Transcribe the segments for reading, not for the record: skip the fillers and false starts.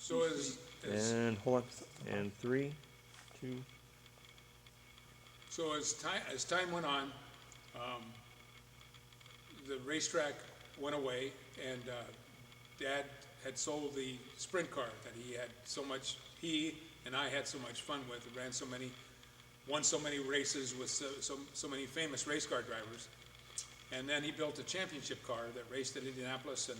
So And hold on. And 3, 2. so as time went on, the racetrack went away, and Dad had sold the sprint car that he and I had so much fun with. It ran won so many races with so many famous race car drivers. And then he built a championship car that raced at Indianapolis in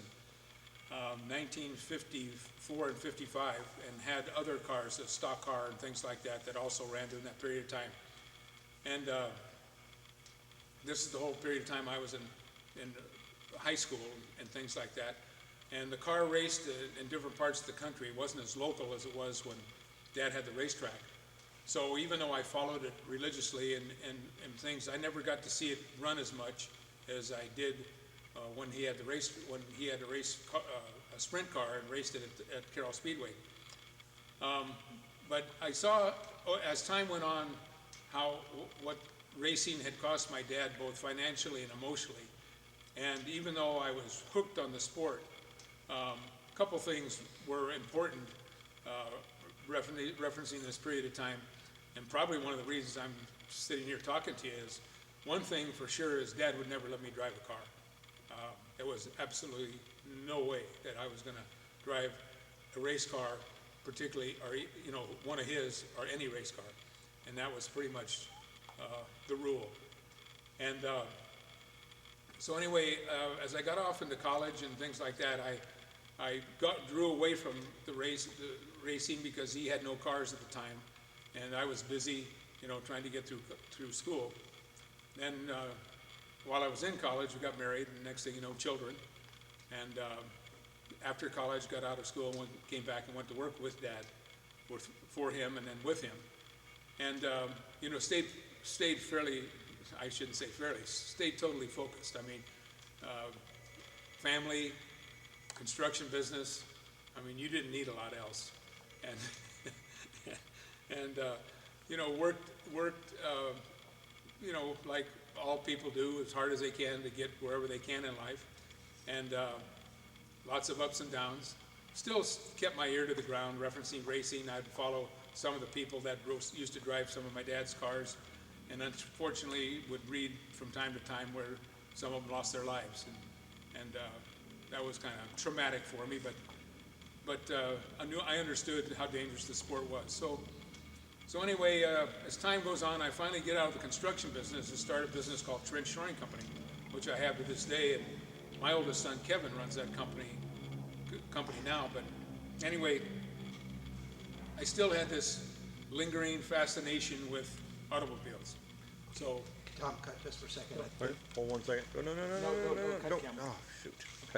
1954 and 55, and had other cars, a stock car and things like that, that also ran during that period of time. And this is the whole period of time I was in high school and things like that. And the car raced in different parts of the country. It wasn't as local as it was when Dad had the racetrack. So even though I followed it religiously and things, I never got to see it run as much as I did when he had a sprint car and raced it at Carroll Speedway. But I saw, as time went on, what racing had cost my dad, both financially and emotionally. And even though I was hooked on the sport, a couple things were important, referencing this period of time. And probably one of the reasons I'm sitting here talking to you is, one thing for sure is Dad would never let me drive a car. There was absolutely no way that I was going to drive a race car, particularly, or one of his, or any race car. And that was pretty much the rule. And so anyway, as I got off into college and things like that, I drew away from the racing because he had no cars at the time, and I was busy, trying to get through school. Then, while I was in college, we got married, and next thing you know, children. And after college, got out of school, came back and went to work with Dad, for him, and then with him. And stayed fairly, I shouldn't say fairly, stayed totally focused. I mean, family, construction business. I mean, you didn't need a lot else. And worked like all people do, as hard as they can to get wherever they can in life. And lots of ups and downs. Still kept my ear to the ground, referencing racing. I'd follow some of the people that used to drive some of my dad's cars, and unfortunately would read from time to time where some of them lost their lives, and that was kind of traumatic for me. But I understood how dangerous the sport was. So anyway, as time goes on, I finally get out of the construction business and start a business called Trench Shoring Company, which I have to this day. And my oldest son Kevin runs that company now. But anyway, I still had this lingering fascination with automobiles. So Tom, cut just for a second. Wait, hold 1 second. No, No, cut no. camera. Oh, shoot.